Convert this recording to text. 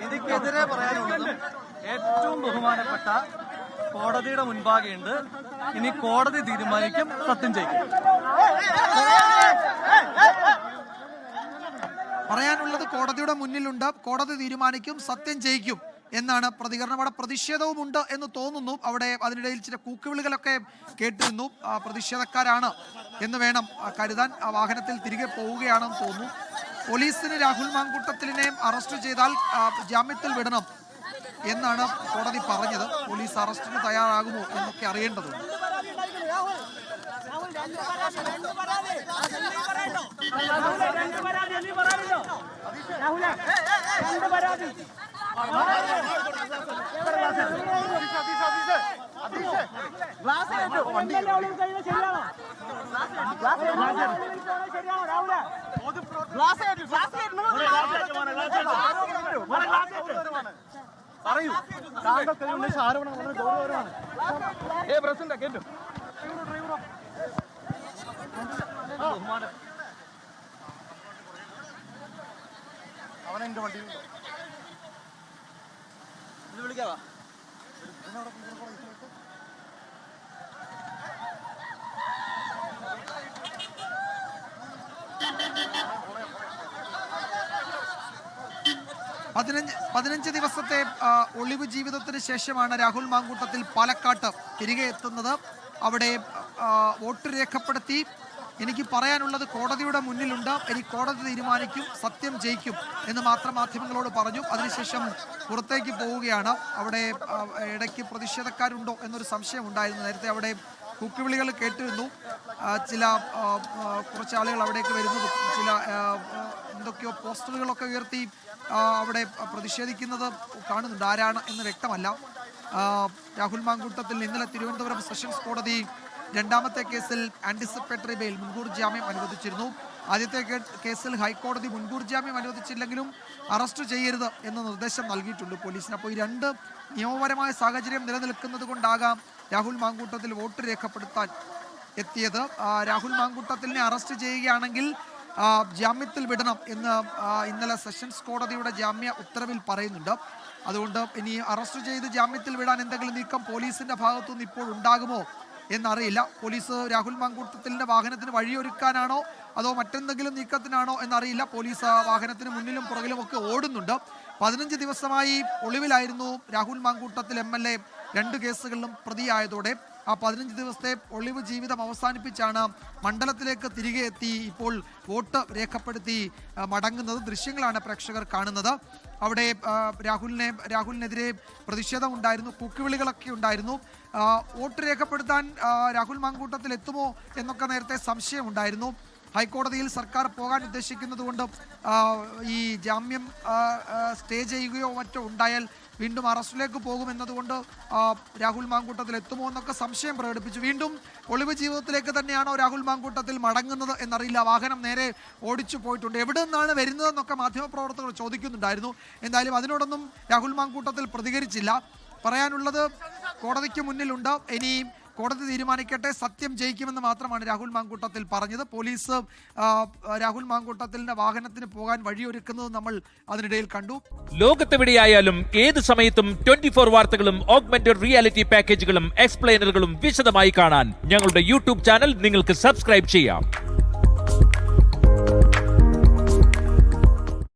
എനിക്കെതിരെ പറയാനുള്ളതും ഏറ്റവും ബഹുമാനപ്പെട്ട കോടതിയുടെ മുൻപാകെയുണ്ട്. ഇനി കോടതി തീരുമാനിക്കും, സത്യം ചെയ്യും. പറയാനുള്ളത് കോടതിയുടെ മുന്നിലുണ്ട്, കോടതി തീരുമാനിക്കും, സത്യം ചെയ്യിക്കും എന്നാണ് പ്രതികരണം. അവിടെ പ്രതിഷേധവുമുണ്ട് എന്ന് തോന്നുന്നു. അവിടെ അതിനിടയിൽ ചില കൂക്കുവിളികളൊക്കെ കേട്ടിരുന്നു. പ്രതിഷേധക്കാരാണ് എന്ന് വേണം കരുതാൻ. വാഹനത്തിൽ തിരികെ പോവുകയാണെന്ന് തോന്നുന്നു. പോലീസിന് രാഹുൽ മാങ്കൂട്ടത്തിലിനെ അറസ്റ്റ് ചെയ്താൽ ജാമ്യത്തിൽ വിടണം എന്നാണ് കോടതി പറഞ്ഞത്. പോലീസ് അറസ്റ്റിന് തയ്യാറാകുമോ എന്നൊക്കെ അറിയേണ്ടതുണ്ട്. പറയൂ, താങ്കൾക്ക് ഉന്നയിച്ച ആരോപണം വളരെ ഗൗരവകരമാണ്. അവനെന്റെ വണ്ടി വിളിക്കാവാ. പതിനഞ്ച് ദിവസത്തെ ഒളിവ് ജീവിതത്തിന് ശേഷമാണ് രാഹുൽ മാങ്കൂട്ടത്തിൽ പാലക്കാട്ട് തിരികെ എത്തുന്നത്. അവിടെ വോട്ട് രേഖപ്പെടുത്തി. എനിക്ക് പറയാനുള്ളത് കോടതിയുടെ മുന്നിലുണ്ട്, ഇനി കോടതി തീരുമാനിക്കും, സത്യം ജയിക്കും എന്ന് മാത്രം മാധ്യമങ്ങളോട് പറഞ്ഞു. അതിനുശേഷം പുറത്തേക്ക് പോവുകയാണ്. അവിടെ ഇടയ്ക്ക് പ്രതിഷേധക്കാരുണ്ടോ എന്നൊരു സംശയം ഉണ്ടായിരുന്നു. നേരത്തെ അവിടെ കൂക്കുവിളികൾ കേട്ടിരുന്നു. ചില കുറച്ച് ആളുകൾ അവിടേക്ക് വരുന്നതും ചില എന്തൊക്കെയോ പോസ്റ്ററുകളൊക്കെ ഉയർത്തി അവിടെ പ്രതിഷേധിക്കുന്നത് കാണുന്നുണ്ട്. ആരാണ് എന്ന് വ്യക്തമല്ല. രാഹുൽ മാങ്കൂട്ടത്തിൽ ഇന്നലെ തിരുവനന്തപുരം സെഷൻസ് കോടതി രണ്ടാമത്തെ കേസിൽ ആന്റിസിപ്പേറ്ററി ബെയിൽ മുൻകൂർ ജാമ്യം അനുവദിച്ചിരുന്നു. ആദ്യത്തെ കേസിൽ ഹൈക്കോടതി മുൻകൂർ ജാമ്യം അനുവദിച്ചില്ലെങ്കിലും അറസ്റ്റ് ചെയ്യരുത് എന്ന നിർദ്ദേശം നൽകിയിട്ടുണ്ട് പോലീസിന്. അപ്പോൾ ഈ രണ്ട് നിയമപരമായ സാഹചര്യം നിലനിൽക്കുന്നത് കൊണ്ടാകാം രാഹുൽ മാങ്കൂട്ടത്തിൽ വോട്ട് രേഖപ്പെടുത്താൻ എത്തിയത്. രാഹുൽ മാങ്കൂട്ടത്തിലിനെ അറസ്റ്റ് ചെയ്യുകയാണെങ്കിൽ ജാമ്യത്തിൽ വിടണം എന്ന് ഇന്നലെ സെഷൻസ് കോടതിയുടെ ജാമ്യ ഉത്തരവിൽ പറയുന്നുണ്ട്. അതുകൊണ്ട് ഇനി അറസ്റ്റ് ചെയ്ത് ജാമ്യത്തിൽ വിടാൻ എന്തെങ്കിലും നീക്കം പോലീസിന്റെ ഭാഗത്തുനിന്ന് ഇപ്പോൾ ഉണ്ടാകുമോ എന്നറിയില്ല. പോലീസ് രാഹുൽ മാങ്കൂട്ടത്തിലിന്റെ വാഹനത്തിന് വഴിയൊരുക്കാനാണോ അതോ മറ്റെന്തെങ്കിലും നീക്കത്തിനാണോ എന്നറിയില്ല. പോലീസ് വാഹനത്തിന് മുന്നിലും പുറകിലും ഒക്കെ ഓടുന്നുണ്ട്. 15 ദിവസമായി ഒളിവിലായിരുന്നു രാഹുൽ മാങ്കൂട്ടത്തിൽ MLA. 2 കേസുകളിലും പ്രതിയായതോടെ ആ 15 ദിവസത്തെ ഒളിവ് ജീവിതം അവസാനിപ്പിച്ചാണ് മണ്ഡലത്തിലേക്ക് തിരികെ എത്തി ഇപ്പോൾ വോട്ട് രേഖപ്പെടുത്തി മടങ്ങുന്നത്. ദൃശ്യങ്ങളാണ് പ്രേക്ഷകർ കാണുന്നത്. അവിടെ രാഹുലിനെതിരെ പ്രതിഷേധമുണ്ടായിരുന്നു, കൂക്കുവിളികളൊക്കെ ഉണ്ടായിരുന്നു. വോട്ട് രേഖപ്പെടുത്താൻ രാഹുൽ മാങ്കൂട്ടത്തിൽ എത്തുമോ എന്നൊക്കെ നേരത്തെ സംശയമുണ്ടായിരുന്നു. ഹൈക്കോടതിയിൽ സർക്കാർ പോകാൻ ഉദ്ദേശിക്കുന്നത് കൊണ്ട് ഈ ജാമ്യം സ്റ്റേ ചെയ്യുകയോ മറ്റോ ഉണ്ടായാൽ വീണ്ടും അറസ്റ്റിലേക്ക് പോകുമെന്നതുകൊണ്ട് രാഹുൽ മാങ്കൂട്ടത്തിൽ എത്തുമോ എന്നൊക്കെ സംശയം പ്രകടിപ്പിച്ചു. വീണ്ടും ഒളിവ് ജീവിതത്തിലേക്ക് തന്നെയാണോ രാഹുൽ മാങ്കൂട്ടത്തിൽ മടങ്ങുന്നത് എന്നറിയില്ല. വാഹനം നേരെ ഓടിച്ചു പോയിട്ടുണ്ട്. എവിടെ നിന്നാണ് വരുന്നതെന്നൊക്കെ മാധ്യമപ്രവർത്തകർ ചോദിക്കുന്നുണ്ടായിരുന്നു. എന്തായാലും അതിനോടൊന്നും രാഹുൽ മാങ്കൂട്ടത്തിൽ പ്രതികരിച്ചില്ല. പറയാനുള്ളത് കോടതിക്ക് മുന്നിലുണ്ട്, ഇനി കോടതി തീരുമാനിക്കട്ടെ, സത്യം ജയിക്കുമെന്ന് മാത്രമാണ് രാഹുൽ മാങ്കൂട്ടത്തിൽ പറഞ്ഞത്. പോലീസ് രാഹുൽ മാങ്കൂട്ടത്തിലിന്റെ വാഹനത്തിന് പോകാൻ വഴിയൊരുക്കുന്നത് നമ്മൾ അതിനിടയിൽ കണ്ടു. ലോകത്തെവിടെയായാലും ഏത് സമയത്തും 24 വാർത്തകളും ഓഗ്മെന്റഡ് റിയാലിറ്റി പാക്കേജുകളും എക്സ്പ്ലെയിനറുകളും വിശദമായി കാണാൻ ഞങ്ങളുടെ യൂട്യൂബ് ചാനൽ നിങ്ങൾക്ക് സബ്സ്ക്രൈബ് ചെയ്യാം.